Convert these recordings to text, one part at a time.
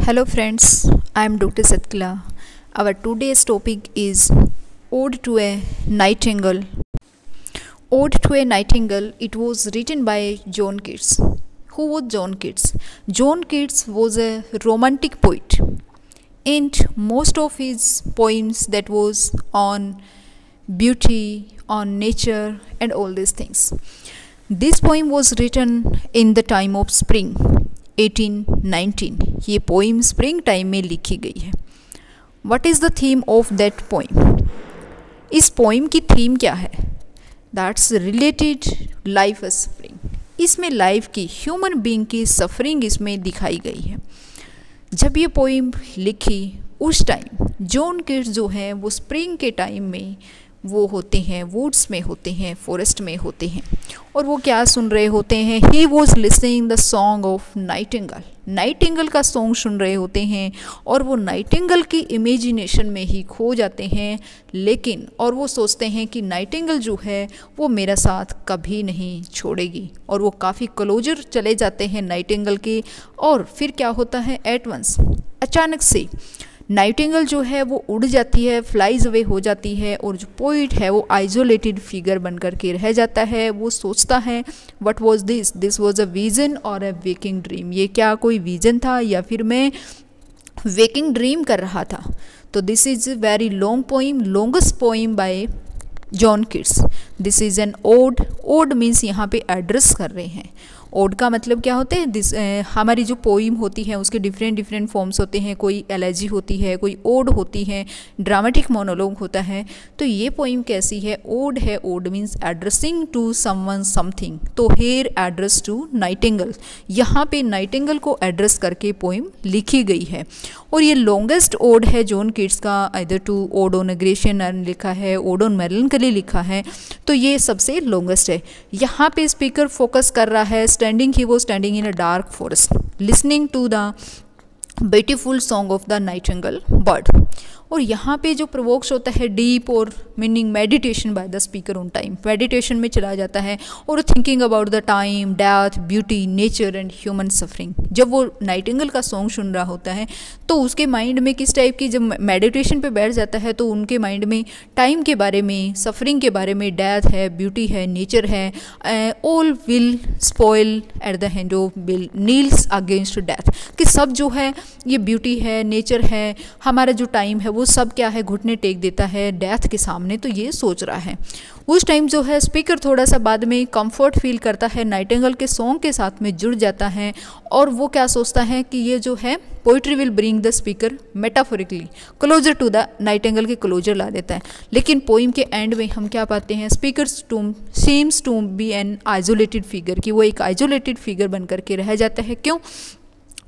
Hello friends, I am Dr. Satkila. Our today's topic is Ode to a Nightingale. Ode to a Nightingale, it was written by John Keats. Who was John Keats? John Keats was a romantic poet, and most of his poems that was on beauty, on nature and all these things. This poem was written in the time of spring 1819. ये poem spring time में लिखी गई है. What is the theme of that poem? इस poem की theme क्या है? That's related life of spring. इसमें लाइफ की, ह्यूमन बीइंग की सफरिंग इसमें दिखाई गई है. जब ये पोइम लिखी उस टाइम जॉन कीट्स जो है वो स्प्रिंग के टाइम में वो होते हैं, वुड्स में होते हैं, फॉरेस्ट में होते हैं, और वो क्या सुन रहे होते हैं? He was listening the song of Nightingale. Nightingale का सॉन्ग सुन रहे होते हैं और वो नाइटिंगेल की इमेजिनेशन में ही खो जाते हैं. लेकिन और वो सोचते हैं कि नाइटिंगेल जो है वो मेरा साथ कभी नहीं छोड़ेगी, और वो काफ़ी क्लोजर चले जाते हैं नाइटिंगेल के. और फिर क्या होता है? एट वंस, अचानक से नाइटिंगेल जो है वो उड़ जाती है, फ्लाइज अवे हो जाती है, और जो पोइट है वो आइसोलेटेड फिगर बन कर के रह जाता है. वो सोचता है what was this? This was a vision और अ वेकिंग ड्रीम. ये क्या कोई विजन था या फिर मैं वेकिंग ड्रीम कर रहा था? तो this is a very long poem, longest poem by John Keats. This is an ode. Ode means यहाँ पे एड्रेस कर रहे हैं. ओड का मतलब क्या होता है? हमारी जो पोइम होती है उसके डिफरेंट फॉर्म्स होते हैं. कोई एलेजी होती है, कोई ओड होती है, ड्रामेटिक मोनोलॉग होता है. तो ये पोइम कैसी है? ओड है. Ode means addressing to someone something. तो हेयर एड्रेस टू नाइटिंगेल. यहाँ पे नाइटिंगेल को एड्रेस करके पोइम लिखी गई है. और ये लॉन्गेस्ट ओड है जॉन कीट्स का. इधर टू ओड ऑन ग्रेशियन लिखा है, ओड ऑन मेलनकली लिखा है. तो ये सबसे लॉन्गेस्ट है. यहाँ पे स्पीकर फोकस कर रहा है. He was standing in a dark forest, listening to the beautiful song of the nightingale bird. और यहाँ पे जो प्रोवोक्स होता है डीप और meaning meditation by the speaker on time. Meditation में चला जाता है और thinking about the time, death, beauty, nature and human suffering. जब वो नाइटिंगेल का सॉन्ग सुन रहा होता है तो उसके माइंड में किस टाइप की, जब मेडिटेशन पे बैठ जाता है तो उनके माइंड में टाइम के बारे में, सफरिंग के बारे में, डेथ है, ब्यूटी है, नेचर है, all will spoil at the hand of will Niels against death. कि सब जो है ये ब्यूटी है, नेचर है, हमारा जो टाइम है वो सब क्या है, घुटने टेक देता है डेथ के सामने. तो ये सोच रहा है. उस टाइम जो है स्पीकर थोड़ा सा बाद में कंफर्ट फील करता है, नाइटिंगेल के सॉन्ग के साथ में जुड़ जाता है, और वो क्या सोचता है कि ये जो है poetry will bring the speaker metaphorically closer to the nightingale के क्लोजर ला देता है. लेकिन पोइम के एंड में हम क्या पाते हैं? Speaker seems to be an isolated figure. कि वो एक आइसोलेटेड फिगर बन करके रह जाता है. क्यों?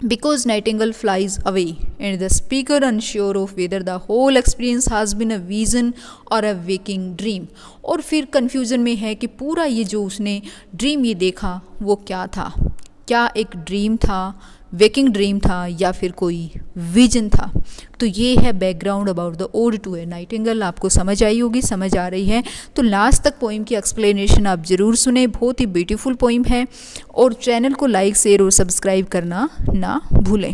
Because Nightingale flies away and the speaker unsure of whether the whole experience has been a vision or a waking dream. और फिर कन्फ्यूज़न में है कि पूरा ये जो उसने ड्रीम ये देखा वो क्या था? क्या एक ड्रीम था, वेकिंग ड्रीम था, या फिर कोई विजन था? तो ये है background about the ode to a nightingale. आपको समझ आई होगी, समझ आ रही है तो लास्ट तक पोइम की एक्सप्लेनेशन आप ज़रूर सुने. बहुत ही ब्यूटीफुल पोइम है. और चैनल को लाइक, शेयर और सब्सक्राइब करना ना भूलें.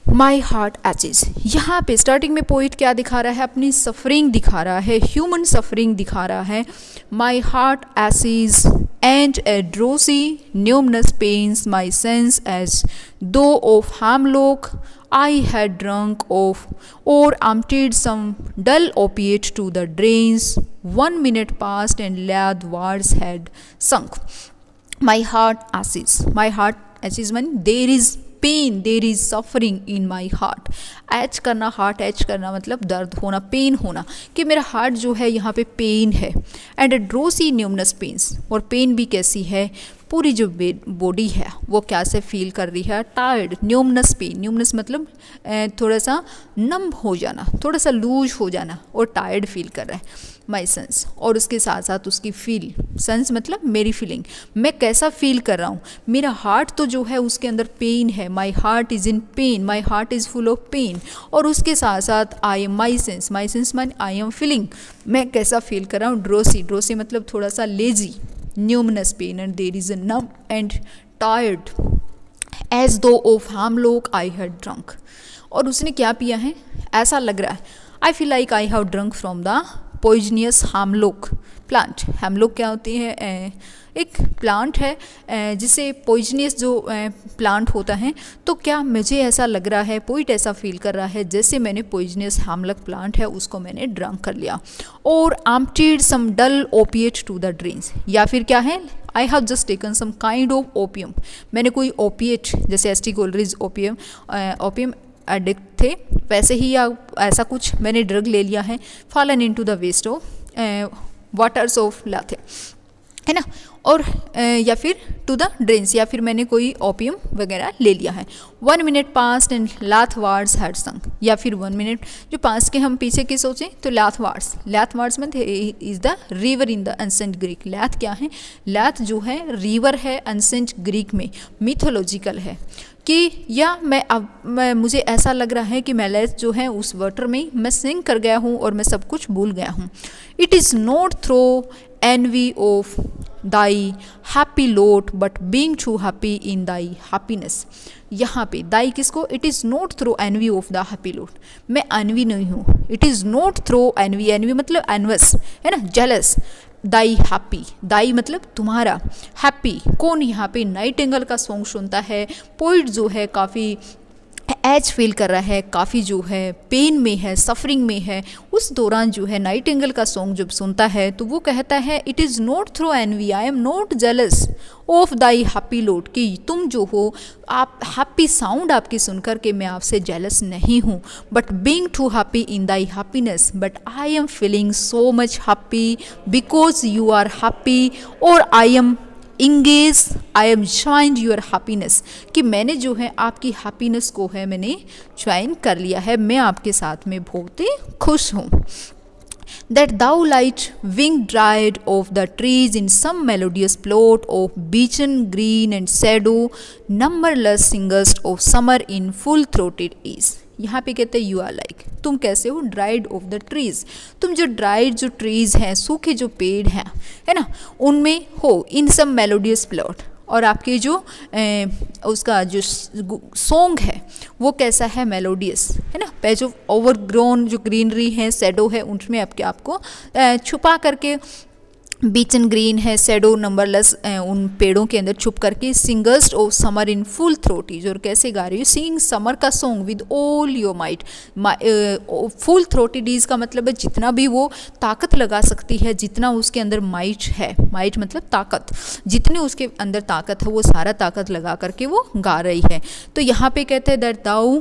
My heart aches. यहाँ पे स्टार्टिंग में पोइट क्या दिखा रहा है? अपनी सफरिंग दिखा रहा है, ह्यूमन सफरिंग दिखा रहा है. My heart aches and a drowsy numbness pains my sense as though of hemlock I had drunk of or emptied some dull opiate to the drains. 1 minute passed and lath words had sunk. My heart aches. My heart aches mean there is pain, there is suffering in my heart. Ache करना, heart ache करना मतलब दर्द होना, pen होना, कि मेरा heart जो है यहाँ पे पेन है. And drowsy numbness pains. और पेन भी कैसी है? पूरी जो बॉडी है वो कैसे फील कर रही है? टायर्ड. न्यूमनस पेन, न्यूमनस मतलब थोड़ा सा नम हो जाना, थोड़ा सा लूज हो जाना, और टायर्ड फील कर रहा है. माई सेंस, और उसके साथ साथ उसकी फील. सेंस मतलब मेरी फीलिंग, मैं कैसा फील कर रहा हूँ. मेरा हार्ट तो जो है उसके अंदर पेन है. My heart is in pain, my heart is full of pain. और उसके साथ साथ I am my sense. My sense मान आई एम फीलिंग, मैं कैसा फील कर रहा हूँ. ड्रोसी, ड्रोसी मतलब थोड़ा सा lazy. Numbness pain and there is a numb and tired as though of hemlock I had drunk. और उसने क्या पिया है, ऐसा लग रहा है, I feel like I have drunk from the poisonous hemlock plant. Hemlock क्या होती है, एक प्लांट है जिसे पॉइजनियस जो प्लांट होता है। तो क्या मुझे ऐसा लग रहा है, पोइट ऐसा फील कर रहा है जैसे मैंने पॉइजनियस हैमलॉक प्लांट है उसको मैंने ड्रंक कर लिया। और emptied some dull opiate to the drains, या फिर क्या है, I have just taken some kind of opium, मैंने कोई ओपिएट जैसे एस्टिकोलरिज ओपियम एडिक्ट थे वैसे ही, या ऐसा कुछ मैंने ड्रग ले लिया है, fallen into the waste of waters of Lethe, है ना। और या फिर टू द ड्रेन्स, या फिर मैंने कोई ओपियम वगैरह ले लिया है। 1 minute पास्ट एंड लाथवार्ड्स हैड संक, या फिर 1 minute जो पास के हम पीछे के सोचें तो लाथवार्ड्स में is the river in the ancient Greek. लाथ क्या है, लाथ जो है रिवर है एंसेंट ग्रीक में, मिथोलॉजिकल है कि या मैं मुझे ऐसा लग रहा है कि मैं लेथ जो है उस वाटर में मैं सिंक कर गया हूँ और मैं सब कुछ भूल गया हूँ। It is not through envy of thy happy lot but being too happy in thy happiness। यहाँ पे दाई किसको, it is not through envy of the happy lot, मैं एनवी नहीं हूँ, it is not through envy, envy मतलब envious है ना, jealous. दाई happy, दाई मतलब तुम्हारा, हैप्पी कौन यहाँ पे नाइटिंगेल का सॉन्ग सुनता है, पोइट जो है काफ़ी एज फील कर रहा है, काफ़ी जो है पेन में है, सफरिंग में है, उस दौरान जो है नाइटिंगेल का सॉन्ग जब सुनता है तो वो कहता है it is not through envy, I am not jealous of thy happy lot, कि तुम जो हो आप हैप्पी साउंड आपकी सुनकर के मैं आपसे जेलस नहीं हूँ, but being too happy in thy happiness, but I am feeling so much happy because you are happy, और I am engage, I am joined your happiness, कि मैंने जो है आपकी हैप्पीनेस को है मैंने ज्वाइन कर लिया है, मैं आपके साथ में बहुत ही खुश हूँ। That thou light wing dried of the trees in some melodious plot of beechen green and shadow, numberless singest of summer in full throated ease। यहाँ पे कहते हैं यू आर लाइक, तुम कैसे हो, ड्राइड ऑफ द ट्रीज, तुम जो dried जो ट्रीज हैं, सूखे जो पेड़ हैं, है ना, उनमें हो, इन सम मेलोडियस प्लॉट, और आपके जो उसका जो सॉन्ग है वो कैसा है, मेलोडियस है ना, पे जो ओवरग्रोन जो ग्रीनरी है, शेडो है, उनमें आपको छुपा करके, बीचन ग्रीन है, शेडो नंबरलेस उन पेड़ों के अंदर छुप करके, singers of summer in full throated ease, और कैसे गा रही हूँ, सिंग समर का song with all your might. Full throated ease का मतलब है जितना भी वो ताकत लगा सकती है, जितना उसके अंदर माइट है, माइट मतलब ताकत, जितने उसके अंदर ताकत है वो सारा ताकत लगा करके वो गा रही है। तो यहाँ पे कहते हैं दैट दाउ,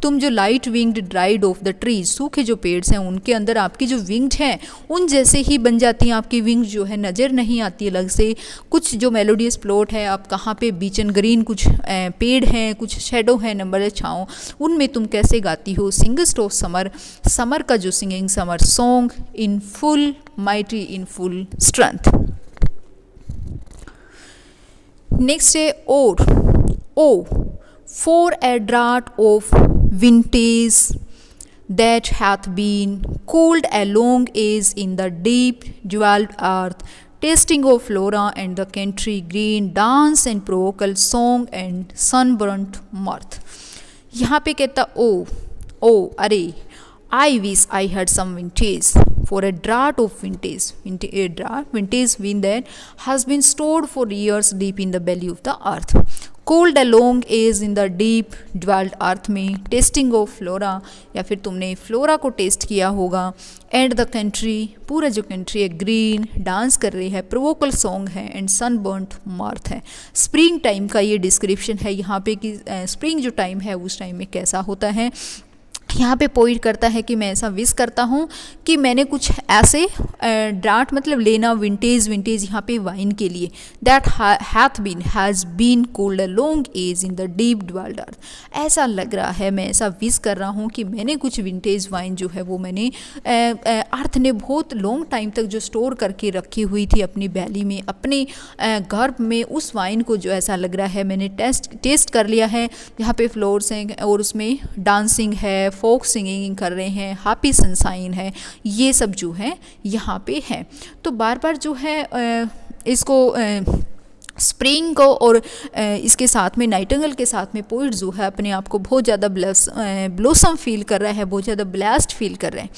तुम जो light winged dried of the trees, सूखे जो पेड़ हैं उनके अंदर आपकी जो विंग्ड हैं उन जैसे ही बन जाती हैं, आपकी विंग जो है नज़र नहीं आती अलग से। कुछ जो मेलोडियस प्लॉट है, आप कहाँ पे बीचन ग्रीन कुछ पेड़ हैं, कुछ शेडो है, नंबर छाँव, उनमें तुम कैसे गाती हो, सिंगेस्ट ऑफ समर, समर का जो singing summer song in full mighty in full strength. Next है और ओ, for a draught of vintage that hath been cooled a long age in the deep dwelled earth, tasting of flora and the country green, dance and provocal song and sunburnt mirth। यहाँ पे कहता ओ अरे, I wish I had some vintage, for a draught of vintage wine that has been stored for years deep in the belly of the earth, cooled a long age in the deep dwelled earth में, tasting of flora, या फिर तुमने flora को test किया होगा, and the country, पूरा जो country है ग्रीन, डांस कर रही है, प्रोवोकल सॉन्ग है, एंड सनबर्न्ट मर्थ है। स्प्रिंग टाइम का ये डिस्क्रिप्शन है यहाँ पे कि स्प्रिंग जो टाइम है उस टाइम में कैसा होता है। यहाँ पे पोइट करता है कि मैं ऐसा विश करता हूँ कि मैंने कुछ ऐसे ड्राफ्ट मतलब लेना, विंटेज यहाँ पे वाइन के लिए, that has been cooled a long age in the deep delved earth. ऐसा लग रहा है, मैं ऐसा विश कर रहा हूँ कि मैंने कुछ विंटेज वाइन जो है वो मैंने अर्थ ने बहुत लॉन्ग टाइम तक जो स्टोर करके रखी हुई थी अपनी बैली में, अपने गर्भ में, उस वाइन को जो ऐसा लग रहा है मैंने टेस्ट कर लिया है। यहाँ पे फ्लोर्स हैं और उसमें डांसिंग है, फोक सिंगिंग कर रहे हैं, हैप्पी सनशाइन है, ये सब जो है यहाँ पे है। तो बार बार जो है इसको स्प्रिंग को और इसके साथ में नाइटिंगेल के साथ में पोइट जो है अपने आप को बहुत ज़्यादा ब्लोसम फील कर रहा है, बहुत ज़्यादा ब्लेस्ड फील कर रहे हैं।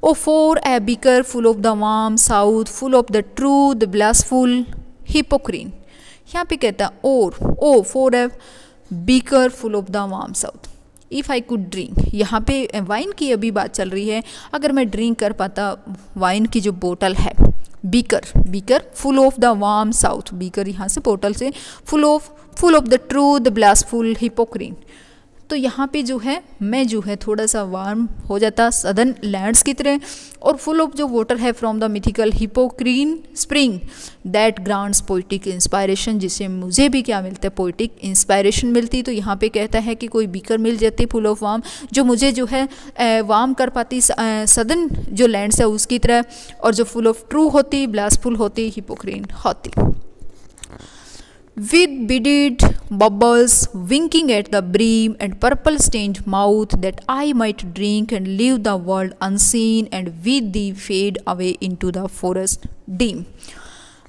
O for a beaker full of the warm south, full of the true the blushful Hippocrene. यहाँ पे कहता है और O for a beaker full of the warm south, if I could drink. यहाँ पे वाइन की अभी बात चल रही है, अगर मैं ड्रिंक कर पाता वाइन की जो बोतल है, beaker full of the warm south, beaker यहाँ से बोतल से full of the true the blushful Hippocrene. तो यहाँ पे जो है मैं जो है थोड़ा सा वार्म हो जाता सदर्न लैंड्स की तरह, और फुल ऑफ जो वाटर है from the mythical Hippocrene spring that grants poetic inspiration, जिससे मुझे भी क्या मिलता है, पोइटिक इंस्पायरेशन मिलती। तो यहाँ पे कहता है कि कोई बीकर मिल जाती फुल ऑफ वार्म, जो मुझे जो है वार्म कर पाती सदर्न जो लैंड्स है उसकी तरह, और जो फुल ऑफ ट्रू होती, ब्लासफुल होती, हिपोक्रीन होती। With beaded bubbles winking at the brim and purple-stained mouth, that I might drink and leave the world unseen, and with thee fade away into the forest dim.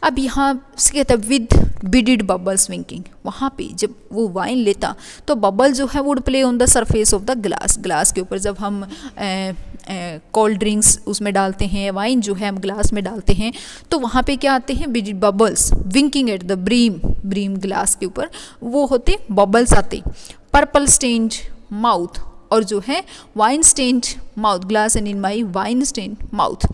अब यहाँ से कहता है with beaded bubbles winking, वहाँ पे जब वो wine लेता तो बबल जो है would play on the surface of the glass के ऊपर। जब हम कोल्ड ड्रिंक्स उसमें डालते हैं, वाइन जो है हम ग्लास में डालते हैं, तो वहाँ पे क्या आते हैं, beaded bubbles winking at the brim glass के ऊपर वो होते बबल्स आते। पर्पल स्टेन्ड माउथ, और जो है wine stained mouth, glass and in my wine stained mouth.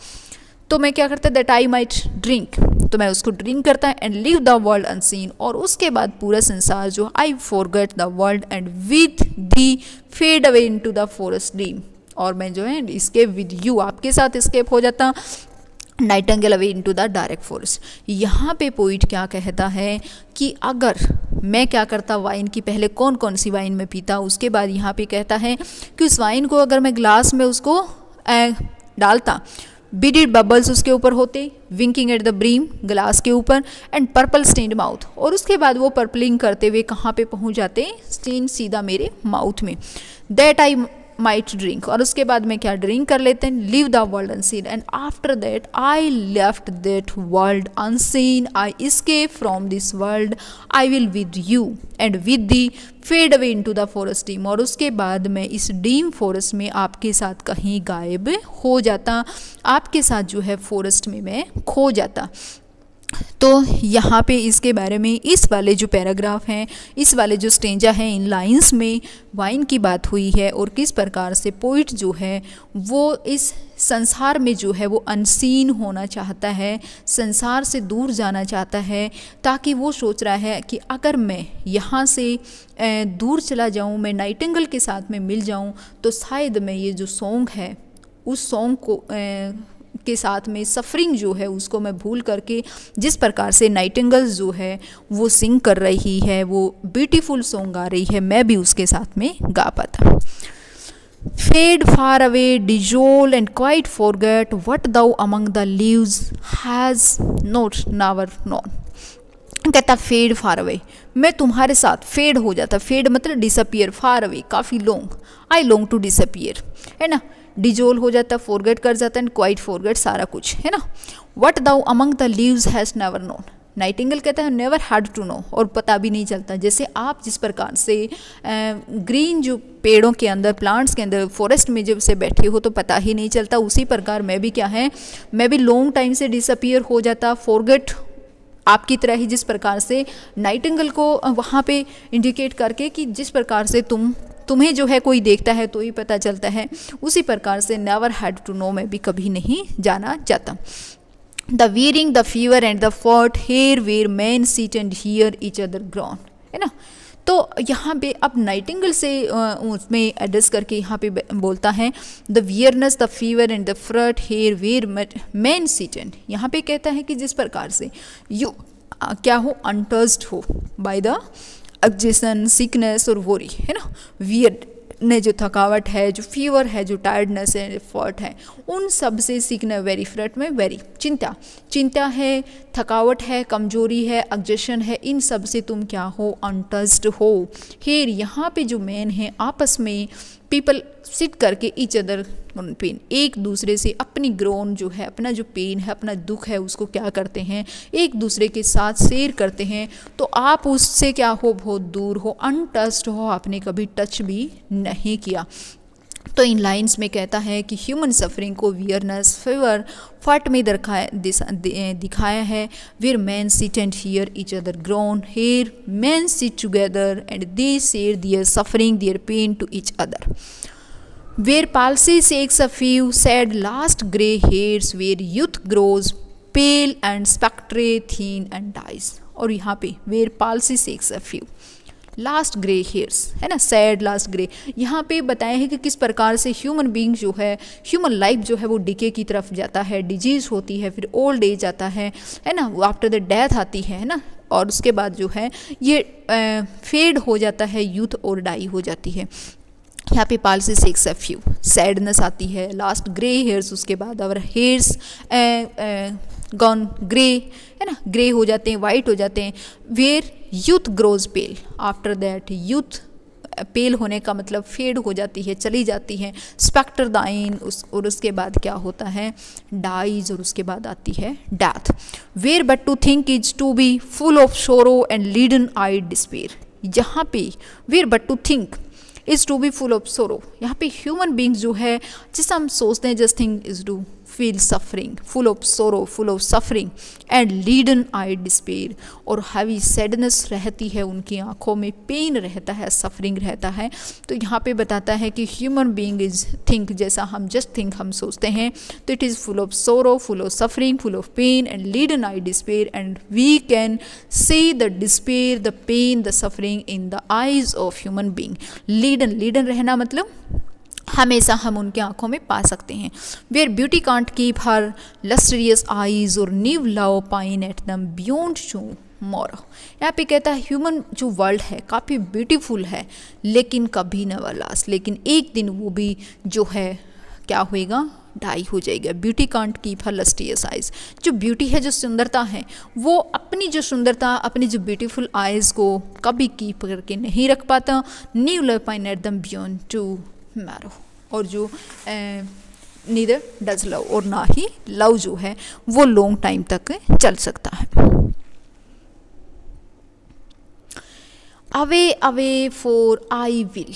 तो मैं क्या करता, दैट आई माइट ड्रिंक, तो मैं उसको ड्रिंक करता and leave the world unseen, और उसके बाद पूरा संसार जो I forget the world and with thee fade away into the forest dream, और मैं जो है इसके विद यू आपके साथ स्केप हो जाता Nightingale away into the direct forest. यहाँ पे पोइट क्या कहता है कि अगर मैं क्या करता, वाइन की पहले कौन कौन सी वाइन में पीता, उसके बाद यहाँ पे कहता है कि उस वाइन को अगर मैं ग्लास में उसको डालता, बीडेड बबल्स उसके ऊपर होते, winking at the brim glass के ऊपर, एंड पर्पल स्टेन्ड माउथ, और उसके बाद वो पर्पलिंग करते हुए कहाँ पे पहुँच जाते, स्टेन सीधा मेरे माउथ में, दैट आई माइट ड्रिंक, और उसके बाद मैं क्या ड्रिंक कर लेते हैं, live the world unseen, and after that I left that world unseen, I escape from this world, I will with you and with thee fade away into the forest dim, और उसके बाद मैं इस deem forest में आपके साथ कहीं गायब हो जाता, आपके साथ जो है फॉरेस्ट में मैं खो जाता। तो यहाँ पे इसके बारे में इस वाले जो पैराग्राफ हैं, इस वाले जो स्टेंजा हैं, इन लाइंस में वाइन की बात हुई है, और किस प्रकार से पोइट जो है वो इस संसार में जो है वो अनसीन होना चाहता है, संसार से दूर जाना चाहता है, ताकि वो सोच रहा है कि अगर मैं यहाँ से दूर चला जाऊँ, मैं नाइटिंगेल के साथ में मिल जाऊँ, तो शायद मैं ये जो सॉन्ग है उस सॉन्ग को के साथ में सफरिंग जो है उसको मैं भूल करके, जिस प्रकार से नाइटिंगेल जो है वो सिंग कर रही है, वो ब्यूटीफुल सॉन्ग गा रही है, मैं भी उसके साथ में गा पाता। Fade far away dissolve and quite forget what thou among the leaves has not never known. कहता फेड फार अवे, मैं तुम्हारे साथ फेड हो जाता, फेड मतलब डिसअपियर, फार अवे काफ़ी long, I long to disappear, है ना, डिजोल हो जाता, फॉरगेट कर जाता, एंड क्वाइट फॉरगेट सारा कुछ, है ना। What thou among the leaves has never known, nightingale कहता है नेवर हैड टू नो, और पता भी नहीं चलता। जैसे आप जिस प्रकार से ग्रीन जो पेड़ों के अंदर, प्लांट्स के अंदर, फॉरेस्ट में जब से बैठे हो तो पता ही नहीं चलता, उसी प्रकार मैं भी क्या है, मैं भी लॉन्ग टाइम से डिसअपियर हो जाता, फॉरगेट आपकी तरह ही, जिस प्रकार से नाइटिंगेल को वहाँ पे इंडिकेट करके कि जिस प्रकार से तुम्हें जो है कोई देखता है तो ही पता चलता है, उसी प्रकार से नेवर हैड टू नो में भी कभी नहीं जाना जाता। The wearing the fever and the fret here where man sit and hear each other groan, है ना। तो यहाँ पे अब नाइटिंगेल से उसमें एड्रेस करके यहाँ पे बोलता है the weariness the fever and the fret here where man sit and, यहाँ पे कहता है कि जिस प्रकार से यू क्या हो, अनटच्ड हो बाय द एक्जिशन, सिकनेस और वोरी, है ना, वियर्ड ने जो थकावट है, जो फीवर है, जो टायर्डनेस है, फॉट है, उन सब से सीखना, वेरी फ्रट में वेरी चिंता है, थकावट है, कमजोरी है, एग्जेशन है, इन सब से तुम क्या हो, अनटच्ड हो। हेयर यहाँ पे जो मैन है आपस में पीपल सिट करके ईच अदर पेन, एक दूसरे से अपनी ग्रोन जो है, अपना जो पेन है, अपना दुख है, उसको क्या करते हैं, एक दूसरे के साथ शेयर करते हैं। तो आप उससे क्या हो, बहुत दूर हो, अनटच्ड हो, आपने कभी टच भी नहीं किया। तो इन लाइंस में कहता है कि ह्यूमन सफरिंग को वियरनेस, फीवर, फट में दिखाया है। Where men sit and hear each other groan, here men sit together and they share their suffering, their pain to each other. Where palsy shakes a few sad last grey hairs, where youth grows pale and spectre thin and dies। और यहाँ पे where palsy shakes a few last grey hairs है ना, sad last grey, यहाँ पे बताया है कि किस प्रकार से ह्यूमन बीइंग जो है, ह्यूमन लाइफ जो है वो डिके की तरफ जाता है, डिजीज़ होती है, फिर ओल्ड एज आता है ना, वो आफ्टर द डेथ आती है ना, और उसके बाद जो है ये फेड हो जाता है, यूथ और डाई हो जाती है। यहाँ पे palsy shakes a few, sadness आती है, लास्ट ग्रे हेयर्स, उसके बाद और हेयर्स गॉन ग्रे है ना, ग्रे हो जाते हैं, वाइट हो जाते हैं। Where youth grows pale, after that youth pale होने का मतलब फेड हो जाती है, चली जाती है। स्पेक्टर दाइन, और उसके बाद क्या होता है, डाइज, और उसके बाद आती है death. Where but to think is to be full of sorrow and leaden eyed despair, यहाँ पे where but to think is to be full of sorrow, यहाँ पे ह्यूमन बींग्स जो है, जिसे हम सोचते हैं just think is to feel suffering, full of sorrow, full of suffering and leaden eye despair, और हैवी सैडनेस रहती है उनकी आंखों में, पेन रहता है, सफरिंग रहता है। तो यहाँ पे बताता है कि ह्यूमन बीइंग इज थिंक, जैसा हम जस्ट थिंक हम सोचते हैं, तो it is full of sorrow, full of suffering, full of pain and leaden eye despair, and we can see the despair, the pain, the suffering in the eyes of human being. Leaden रहना मतलब हमेशा हम उनके आंखों में पा सकते हैं। Where beauty can't keep her lustrous eyes और new love pine at them beyond tomorrow, यहाँ पे कहता है ह्यूमन जो वर्ल्ड है काफ़ी ब्यूटीफुल है, लेकिन कभी नेवर लास्ट, लेकिन एक दिन वो भी जो है क्या होएगा, डाई हो जाएगा। Beauty can't keep her lustrous eyes, जो ब्यूटी है, जो सुंदरता है, वो अपनी जो सुंदरता, अपनी जो ब्यूटीफुल आइज़ को कभी कीप करके नहीं रख पाता। New love pine at them beyond tomorrow, और जो नीदर डज लव, और ना ही लव जो है वो लॉन्ग टाइम तक चल सकता है। Away away for I will,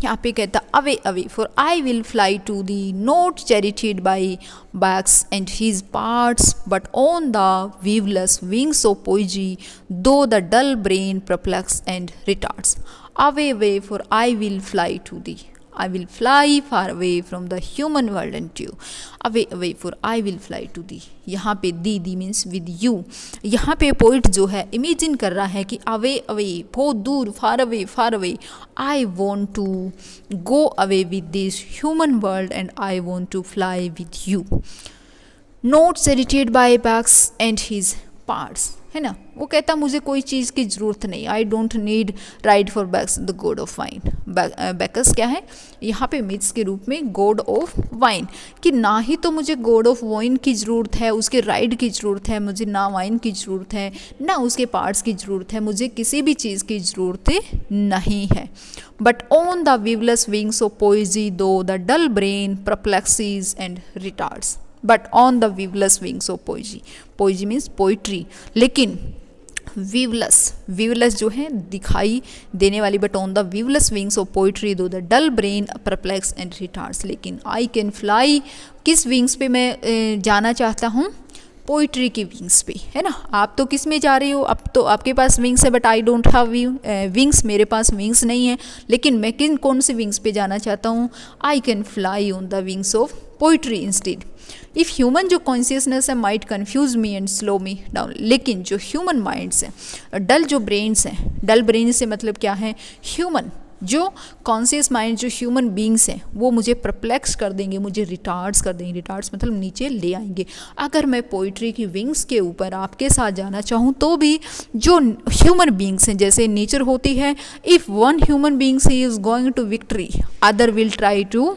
यहाँ पे कहता away away for I will fly to thee not charioted by Bacchus and his parts but on the viewless wings of poesy though the dull brain perplex and retards. Away away for I will fly to thee, I will fly far away from the human world and you, away away for I will fly to thee। यहाँ पे दी means with you. यहाँ पे poet जो है imagine कर रहा है कि अवे अवे, बहुत दूर, far away, I want to go away with this human world and I want to fly with you. Not charioted by Bacchus and his parts, है ना, वो कहता मुझे कोई चीज़ की ज़रूरत नहीं, I don't need ride for Bacchus the god of wine. Bacchus क्या है, यहाँ पे मिथ्स के रूप में गॉड ऑफ वाइन, कि ना ही तो मुझे गॉड ऑफ वाइन की ज़रूरत है, उसके राइड की ज़रूरत है, मुझे ना वाइन की ज़रूरत है, ना उसके पार्ट्स की ज़रूरत है, मुझे किसी भी चीज़ की ज़रूरत नहीं है। But on the viewless wings of poesy though the dull brain perplexes and retards, but on the viewless wings of poesy, poesy means poetry, लेकिन वीवलेस जो है दिखाई देने वाली, but on the viewless wings of poetry though the dull brain perplex and retards, लेकिन I can fly, किस wings पे मैं जाना चाहता हूँ, पोइट्री की विंग्स पे, है ना। आप तो किस में जा रही हो, अब तो आपके पास विंग्स है, but I don't have wings, मेरे पास विंग्स नहीं है, लेकिन मैं कौन से विंग्स पे जाना चाहता हूँ, आई can fly on the wings of poetry instead. If human जो कॉन्शियसनेस है might confuse me and slow me down, लेकिन जो ह्यूमन माइंड्स हैं, डल जो ब्रेन्स हैं, डल ब्रेन से मतलब क्या है, ह्यूमन जो कॉन्शियस माइंड, जो ह्यूमन बींग्स हैं, वो मुझे परप्लेक्स कर देंगे, मुझे रिटार्ड्स कर देंगे, रिटार्ड्स मतलब नीचे ले आएंगे। अगर मैं पोइट्री की विंग्स के ऊपर आपके साथ जाना चाहूँ तो भी जो ह्यूमन बींग्स हैं, जैसे नेचर होती है, if one human beings he is going to victory, other will try to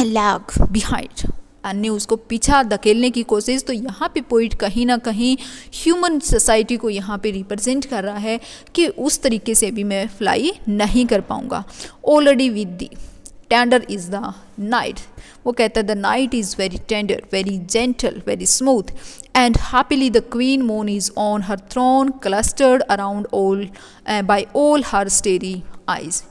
lag behind, अन्य उसको पीछा धकेलने की कोशिश। तो यहाँ पे पोइट कहीं ना कहीं ह्यूमन सोसाइटी को यहाँ पे रिप्रेजेंट कर रहा है कि उस तरीके से भी मैं फ्लाई नहीं कर पाऊँगा। Already with thee, tender is the night. वो कहता है the night is very tender, very gentle, very smooth, and happily the queen moon is on her throne clustered around all by all her starry eyes.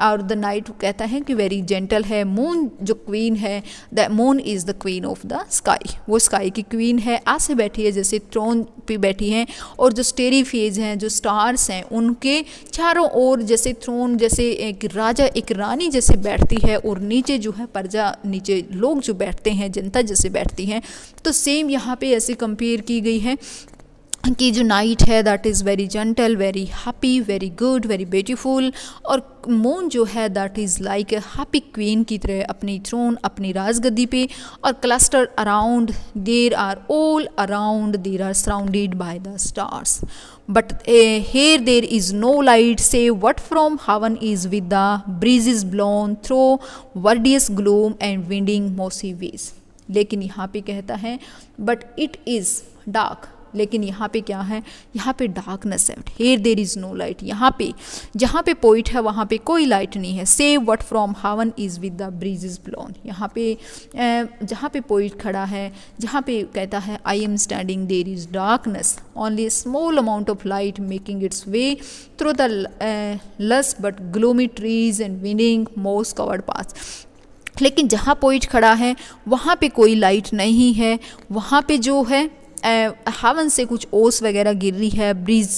और the night कहता है कि very gentle है। Moon जो queen है, the moon is the queen of the sky, वो sky की queen है, ऐसे बैठी है जैसे थ्रोन पे बैठी हैं। और जो स्टेरी फेज हैं, जो स्टार्स हैं, उनके चारों ओर जैसे थ्रोन, जैसे एक राजा एक रानी जैसे बैठती है, और नीचे जो है प्रजा, नीचे लोग जो बैठते हैं, जनता जैसे बैठती हैं। तो सेम यहाँ पे ऐसे कंपेयर की गई है कि जो नाइट है that is very gentle, very happy, very good, very beautiful, और मून जो है that is like a happy queen की तरह अपनी थ्रोन, अपनी राजगद्दी पे, और cluster around, there are all around, there are surrounded by the stars, but here there is no light save what from heaven is with the breezes blown through verdurous gloom and winding mossy ways। लेकिन यहाँ पे कहता है but it is dark, लेकिन यहाँ पे क्या है, यहाँ पे डार्कनेस है। Here there is no light, यहाँ पे जहाँ पे पोइट है वहाँ पे कोई लाइट नहीं है। Save what from heaven is with the breezes blown, यहाँ पे जहाँ पे पोइट खड़ा है, जहाँ पे कहता है I am standing there is darkness, only small amount of light making its way through the lush but gloomy trees and winding moss covered paths. लेकिन जहाँ पोइट खड़ा है वहाँ पे कोई लाइट नहीं है, वहाँ पे जो है हेवन से कुछ ओस वगैरह गिर रही है, ब्रीज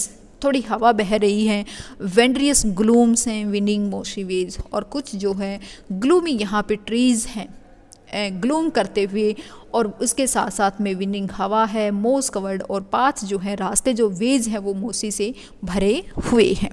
थोड़ी हवा बह रही है, वेंड्रियस ग्लूम्स हैं, विंडिंग मोशी वेज, और कुछ जो है ग्लूमी यहाँ पे ट्रीज़ हैं ग्लूम करते हुए, और उसके साथ साथ में विंडिंग हवा है, मोस कवर्ड, और पाथ जो है रास्ते जो वेज हैं वो मोसी से भरे हुए हैं।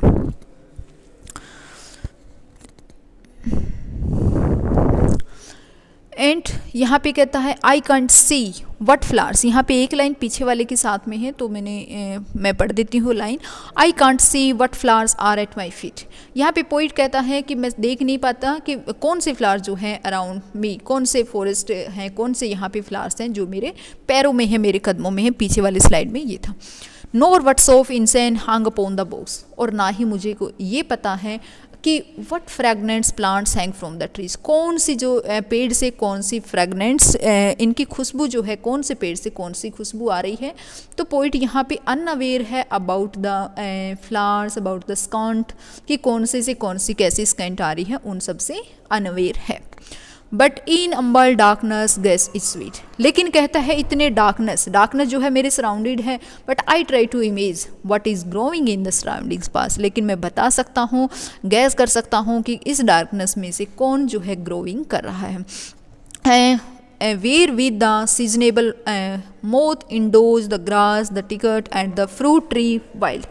एंड यहाँ पे कहता है आई कांट सी वट फ्लावर्स, यहाँ पे एक लाइन पीछे वाले के साथ में है तो मैं पढ़ देती हूँ line, I can't see what flowers are at my feet. यहाँ पे पोइट कहता है कि मैं देख नहीं पाता कि कौन से फ्लावर्स जो हैं अराउंड मी, कौन से फॉरेस्ट हैं, कौन से यहाँ पे फ्लावर्स हैं जो मेरे पैरों में है, मेरे कदमों में है। पीछे वाले स्लाइड में ये था। Nor what's of incense hung upon the boughs, और ना ही मुझे को ये पता है कि what fragrant plants hang from the trees, कौन सी जो पेड़ से कौन सी फ्रेगनेंट्स, इनकी खुशबू जो है कौन से पेड़ से कौन सी खुशबू आ रही है। तो पोइट यहाँ पे अनअवेयर है about the flowers, about the scent, कि कौन से कौन सी कैसी स्कंट आ रही है, उन सब से अनअवेयर है। बट इन अम्बल डार्कनेस गैस इज स्वीट, लेकिन कहता है इतने डार्कनेस जो है मेरे सराउंडेड है, but I try to image what is growing in the surroundings पास, लेकिन मैं बता सकता हूँ, गैस कर सकता हूँ कि इस डार्कनेस में से कौन जो है ग्रोइंग कर रहा है। Where with the seasonable month endows the grass the thicket and the fruit tree wild.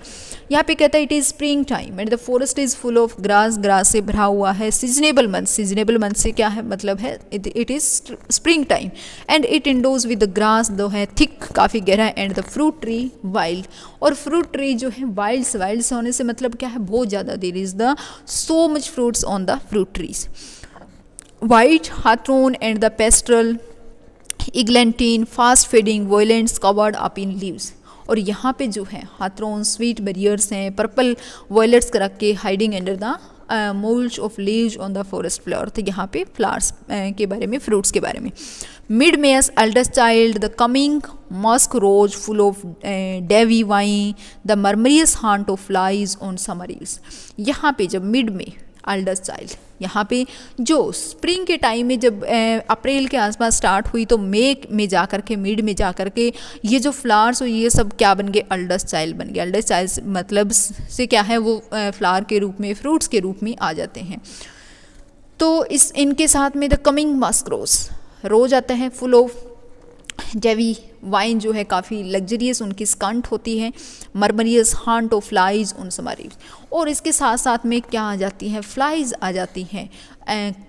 यहाँ पे कहता है it is spring time and the forest is full of grass, grass से भरा हुआ है। सीजनेबल मंथ से क्या है मतलब है, it is spring time and it indoors with the grass दो है थिक, काफ़ी गहरा, and the fruit tree wild, और फ्रूट ट्री जो है वाइल्ड होने से मतलब क्या है, बहुत ज़्यादा, there is the so much fruits on the fruit trees. White hawthorn and the pastoral eglantine fast fading violets covered up in leaves, और यहाँ पे जो है हाथरोन स्वीट बेरियर्स हैं, पर्पल वॉयलेट्स रख के hiding under the mould of leaves on the forest flower. तो यहाँ पे फ्लावर्स के बारे में, फ्रूट्स के बारे में। Mid May's eldest child the coming musk rose full of dewy wine the murmurous haunt of flies on summer eves. यहाँ पे जब मिड में एल्डेस्ट चाइल्ड, यहाँ पे जो स्प्रिंग के टाइम में जब अप्रैल के आसपास स्टार्ट हुई तो मई में जा कर के, मिड में जा कर के ये जो फ्लावर्स हो ये सब क्या बन गए, एल्डेस्ट चाइल्ड बन गए। एल्डेस्ट चाइल्ड मतलब से क्या है, वो फ्लावर के रूप में, फ्रूट्स के रूप में आ जाते हैं। तो इनके साथ में द कमिंग मस्क रोज आता है, फुल ऑफ डेवी वाइन जो है काफ़ी लग्जरियस उनकी स्कंट होती है, मरमरियस हांट ऑफ फ्लाइज उन समारी, और इसके साथ साथ में क्या आ जाती हैं, फ्लाइज आ जाती हैं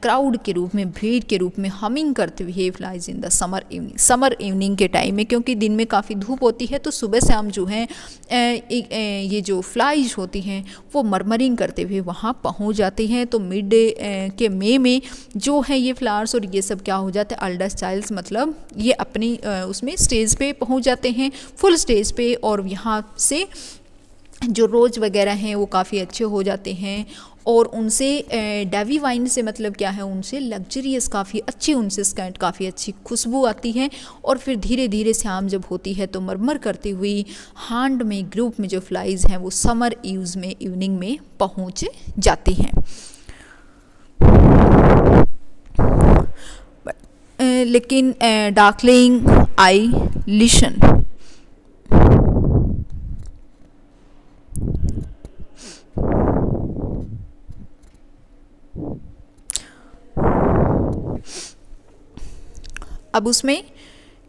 क्राउड के रूप में, भीड़ के रूप में, हमिंग करते हुए flies in the summer evening के टाइम में, क्योंकि दिन में काफ़ी धूप होती है तो सुबह शाम जो है ये जो फ्लाइज होती हैं वो मरमरिंग करते हुए वहाँ पहुँच जाती हैं। तो मिड डे के मई में जो है ये फ्लावर्स और ये सब क्या हो जाते हैं, एल्डेस्ट चाइल्ड्स, मतलब ये अपनी उसमें स्टेज पे पहुँच जाते हैं, फुल स्टेज पे, और यहाँ से जो रोज वगैरह हैं वो काफ़ी अच्छे हो जाते हैं, और उनसे डेवी वाइन से मतलब क्या है, उनसे लग्जरियस, काफ़ी अच्छी उनसे स्कैंट, काफ़ी अच्छी खुशबू आती है। और फिर धीरे धीरे शाम जब होती है तो मरमर करती हुई हांड में ग्रुप में जो फ्लाइज हैं वो समर ईव्स में इवनिंग में पहुंच जाती हैं। लेकिन डार्कलिंग आई लिशन, अब उसमें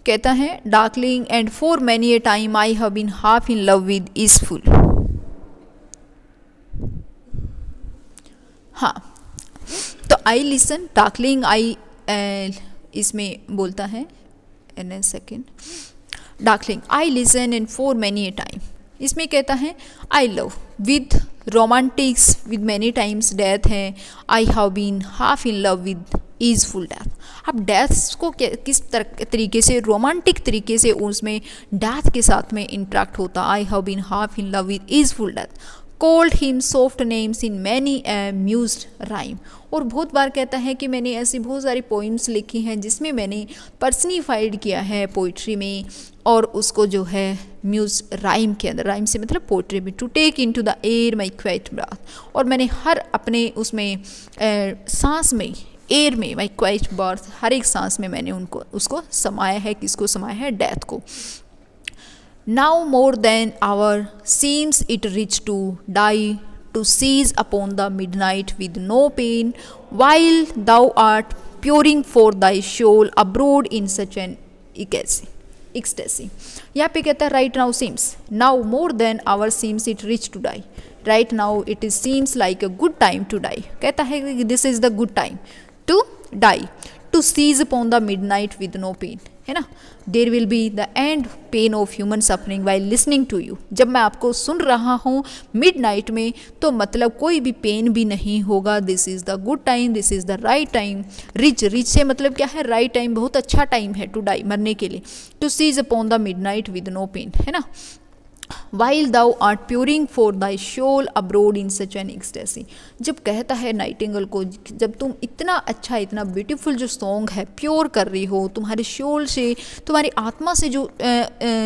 कहता है darkling and for many a time I have been half in love with easeful. हाँ, तो आई लिसन, डार्कलिंग आई इसमें बोलता है in a second, darkling I listen and for many a time, इसमें कहता है I love with romantics with many times death है, I have been half in love with easeful death. अब death को किस तरीके से, रोमांटिक तरीके से उसमें डेथ के साथ में इंट्रैक्ट होता, I have been half in love with easeful death, called him soft names in many mused rhyme. और बहुत बार कहता है कि मैंने ऐसी बहुत सारी पोइम्स लिखी हैं जिसमें मैंने पर्सनिफाइड किया है पोइट्री में, और उसको जो है म्यूज राइम के अंदर, राइम से मतलब पोइट्री में, to take into the air my quiet breath, और मैंने हर अपने उसमें सांस में, एयर में, माई क्वाइट बर्थ, हर एक सांस में मैंने उसको समाया है। किसको समाया है? डेथ को। Now more than hour seems it rich to die, to seize upon the midnight with no pain, while thou art pouring forth thy soul abroad in such an ecstasy. यहाँ पे कहता है right now seems, now more than hour seems it rich to die, right now it is seems like a good time to die. कहता है कि this is the good time to die, to seize upon the midnight with no pain, है ना। There will be the end pain of human suffering while listening to you, जब मैं आपको सुन रहा हूँ मिड नाइट में तो मतलब कोई भी पेन भी नहीं होगा। This is the good time, this is the right time. Rich, rich से मतलब क्या है? राइट टाइम, बहुत अच्छा टाइम है टू डाई, मरने के लिए। To cease upon the midnight with no pain, है ना। While thou art pouring forth thy soul abroad in such an ecstasy, जब कहता है नाइटिंगेल को, जब तुम इतना अच्छा, इतना ब्यूटीफुल जो सॉन्ग है प्योर कर रही हो, तुम्हारे सोल से, तुम्हारी आत्मा से जो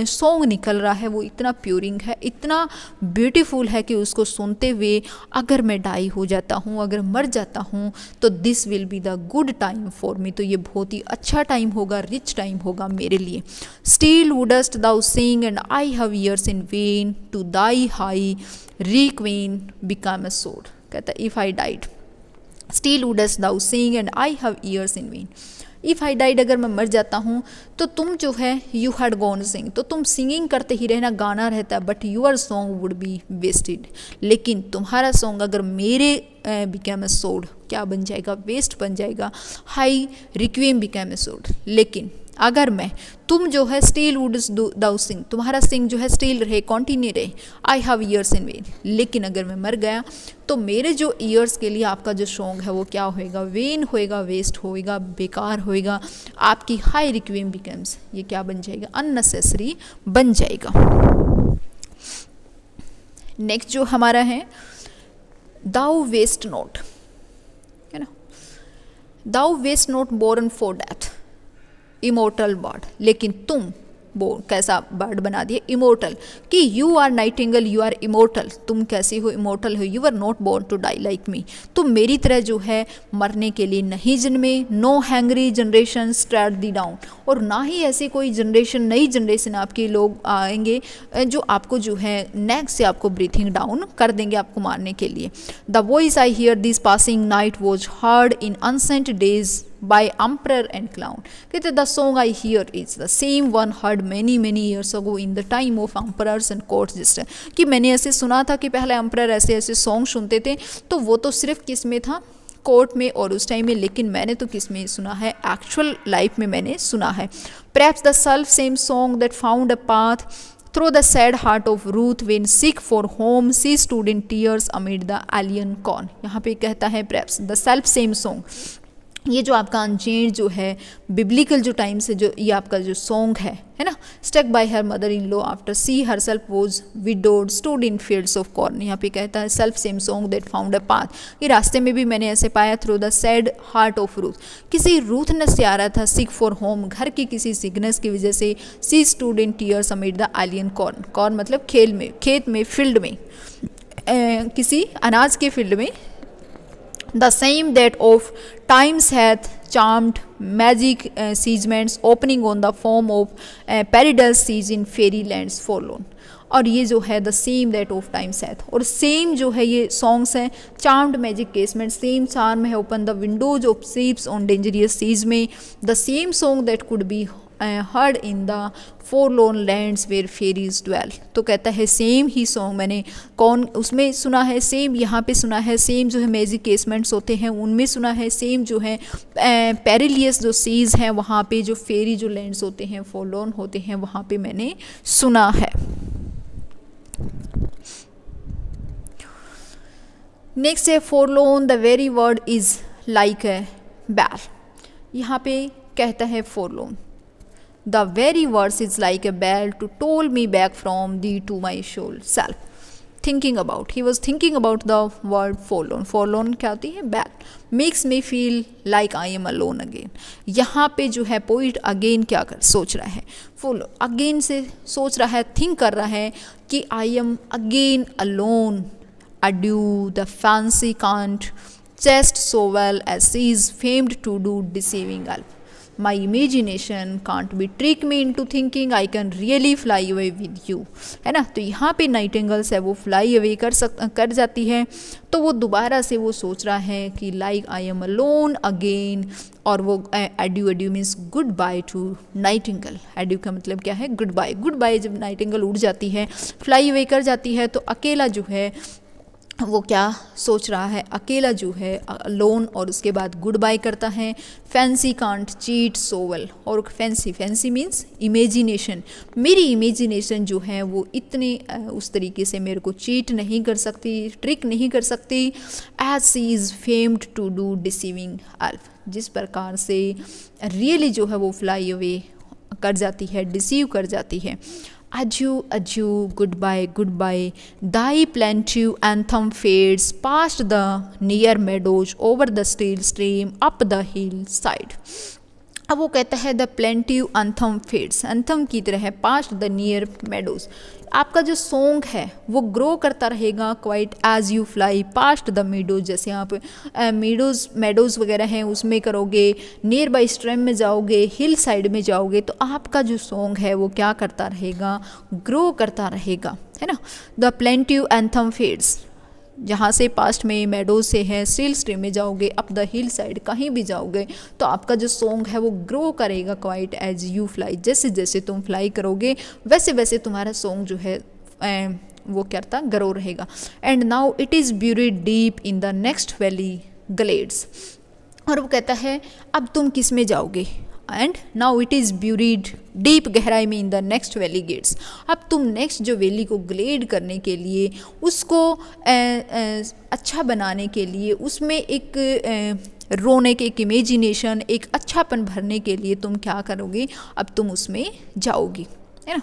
सॉन्ग निकल रहा है वो इतना प्योरिंग है, इतना ब्यूटीफुल है कि उसको सुनते हुए अगर मैं डाई हो जाता हूँ, अगर मर जाता हूँ, तो this will be the good time for me, तो ये बहुत ही अच्छा टाइम होगा, रिच टाइम होगा मेरे लिए। Still wouldst thou sing and I have ears in vain, to thy high requiem become a sword. कहता है if I died, still wouldst thou sing and I have ears in vain. If I died, अगर मैं मर जाता हूँ तो तुम जो है you had gone sing, तो तुम सिंगिंग करते ही रहना, गाना रहता है, but your song would be wasted, लेकिन तुम्हारा सॉन्ग अगर मेरे became a sword, क्या बन जाएगा? वेस्ट बन जाएगा। High requiem became a sword, लेकिन अगर मैं, तुम जो है स्टिल वुड्स दाउ सिंग, तुम्हारा सिंग जो है स्टिल रहे, कॉन्टिन्यू रहे, I have years in when, लेकिन अगर मैं मर गया तो मेरे जो ईयर्स के लिए आपका जो सॉन्ग है वो क्या होएगा? वेन होएगा, वेस्ट होएगा, बेकार होएगा। आपकी हाई रिक्वेम बिकम्स, ये क्या बन जाएगा? अननेसेसरी बन जाएगा। नेक्स्ट जो हमारा है दाउ वेस्ट नोट, है ना। Thou wast not born for death, immortal bird, लेकिन तुम वो कैसा बर्ड बना दिया? इमोर्टल, कि you are nightingale, you are immortal, तुम कैसी हो? इमोर्टल हो। You are not born to die like me, तुम मेरी तरह जो है मरने के लिए नहीं जन्मे। नो हैंग्री जनरेशन स्ट्रेट दी डाउन, और ना ही ऐसी कोई जनरेशन, नई जनरेशन आपके लोग आएंगे जो आपको जो है नेक से आपको ब्रीथिंग डाउन कर देंगे, आपको मारने के लिए। The voice I hear this passing night was heard in unsent days by emperor and clown. कहते the song I hear is the same one heard many years ago in the time of emperors and court jester, कि मैंने ऐसे सुना था कि पहले emperor ऐसे ऐसे सॉन्ग सुनते थे, तो वो तो सिर्फ किस में था? कोर्ट में और उस टाइम में, लेकिन मैंने तो किस में सुना है? एक्चुअल लाइफ में मैंने सुना है। Perhaps the self same song that found a path through the sad heart of Ruth when sick for home she stood in tears amid the alien corn. यहाँ पे कहता है perhaps the self same song, ये जो आपका unchange जो है biblical जो टाइम से जो ये आपका जो सॉन्ग है ना, stuck by her mother in law after she herself was widowed stood in fields of corn. यहाँ पे कहता है selfsame song that found a path, ये रास्ते में भी मैंने ऐसे पाया through the sad heart of Ruth, किसी रूथनेस से आ रहा था, सिक फॉर होम, घर की किसी सिकनेस की वजह से, सी stood in tears amid the alien corn, corn मतलब खेल में, खेत में, फील्ड में, किसी अनाज के फील्ड में, the same that of times hath charmed magic seasments opening on the form of paradise seas in fairy lands forlorn। और ये जो है the same that oft times hath, और सेम जो है ये सॉन्ग्स हैं, charmed magic casement, same charm है, open the windows of ships on dangerous seas में, the same song that could be heard in the forlorn lands where fairies dwell. तो कहता है सेम ही सॉन्ग मैंने कौन उसमें सुना है, सेम यहाँ पे सुना है, सेम जो है मैजिक केसमेंट्स होते हैं उनमें सुना है, सेम जो है पेरिलियस जो सीज हैं वहाँ पे, जो फेरी जो लैंड्स होते हैं फोरलोन होते हैं वहाँ पे मैंने सुना है। नेक्स्ट है forlorn, the very word is like a bell. यहाँ पे कहता है फोरलोन, the very verse is like a bell to toll me back from thee to my soul self। thinking about, he was thinking about the word forlorn। forlorn क्या होती है? बैल। makes me feel like I am alone again। यहाँ पे जो है poet again क्या कर सोच रहा है, फुल अगेन से सोच रहा है, थिंक कर रहा है कि I am again alone, adieu the fancy can't jest so well as she is famed to do deceiving elf। My imagination can't be trick me into thinking I can really fly away with you, है ना। तो यहाँ पे नाइटिंगल्स है वो fly away कर जाती है, तो वो दोबारा से वो सोच रहा है कि like I am alone again, और वो adieu, adieu means goodbye to nightingale. Adieu का मतलब क्या है? Goodbye. गुड बाय जब नाइटिंगल उड़ जाती है, फ्लाई अवे कर जाती है, तो अकेला जो है वो क्या सोच रहा है, अकेला जो है अलोन, और उसके बाद गुड बाय करता है। Fancy can't cheat so well, और फैंसी, फैंसी मीन्स इमेजिनेशन, मेरी इमेजिनेशन जो है वो इतने उस तरीके से मेरे को चीट नहीं कर सकती, ट्रिक नहीं कर सकती। As she is famed to do deceiving elf, जिस प्रकार से रियली जो है वो फ्लाई अवे कर जाती है, डिसीव कर जाती है। Adieu, adieu, goodbye, goodbye, thy plaintive anthem fades past the near meadows, over the still stream, up the hillside। अब वो कहता है the plaintiff anthem fades, anthem की तरह है, पास्ट द नियर मेडोज, आपका जो सॉन्ग है वो ग्रो करता रहेगा quite as you fly past the meadows, जैसे आप मेडोज वगैरह हैं उसमें करोगे, नियर बाई स्ट्रीम में जाओगे, हिल साइड में जाओगे, तो आपका जो सॉन्ग है वो क्या करता रहेगा? ग्रो करता रहेगा, है ना। द प्लेंटिव एंथम फेड्स, जहाँ से पास्ट में मेडोज से है, स्टिल स्ट्रीम में जाओगे, अप द हिल साइड कहीं भी जाओगे, तो आपका जो सॉन्ग है वो ग्रो करेगा क्वाइट एज यू फ्लाई, जैसे जैसे तुम फ्लाई करोगे वैसे वैसे तुम्हारा सॉन्ग जो है वो करता ग्रो रहेगा। And now it is buried deep in the next valley glades, और वो कहता है अब तुम किस में जाओगे? And now it is buried deep, गहराई में, in the next valley gates, अब तुम नेक्स्ट जो वैली को ग्लेड करने के लिए, उसको अच्छा बनाने के लिए, उसमें एक रौनक, एक इमेजिनेशन, एक अच्छापन भरने के लिए तुम क्या करोगे? अब तुम उसमें जाओगी, है ना।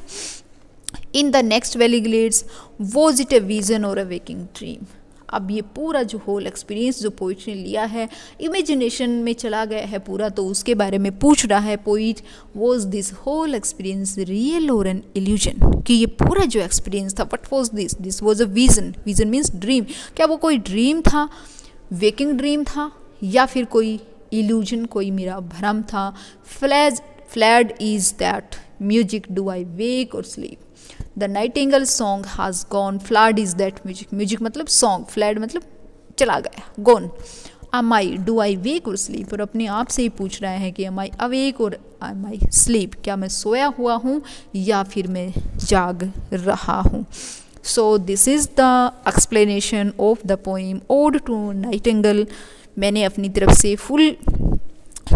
इन the next valley glades was it a vision और अ वेकिंग ड्रीम। अब ये पूरा जो होल एक्सपीरियंस जो पोइट ने लिया है, इमेजिनेशन में चला गया है पूरा, तो उसके बारे में पूछ रहा है poet, was this whole experience real और एन इल्यूजन, कि ये पूरा जो एक्सपीरियंस था, what was this? This was a vision, vision means dream, क्या वो कोई ड्रीम था, वेकिंग ड्रीम था, या फिर कोई इल्यूजन, कोई मेरा भ्रम था। Fled is that music, do I wake or sleep, the nightingale song has gone, fled is that music, music मतलब सॉन्ग, फ्लड मतलब चला गया, gone. Am I, do I wake or sleep, और अपने आप से ही पूछ रहा है कि एम आई अवेक और एम आई स्लीप, क्या मैं सोया हुआ हूँ या फिर मैं जाग रहा हूँ। So this is the explanation of the poem ode to nightingale. मैंने अपनी तरफ से फुल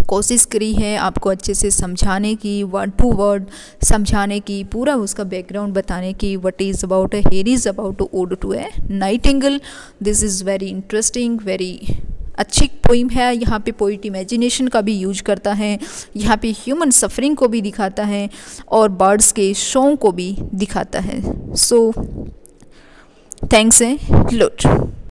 कोशिश करी है आपको अच्छे से समझाने की, वर्ड टू वर्ड समझाने की, पूरा उसका बैकग्राउंड बताने की, what is about here is about ode to a nightingale. This is very interesting, very अच्छी पोइम है। यहाँ पे पोइट इमेजिनेशन का भी यूज करता है, यहाँ पे ह्यूमन सफरिंग को भी दिखाता है और बर्ड्स के शो को भी दिखाता है। So thanks a lot.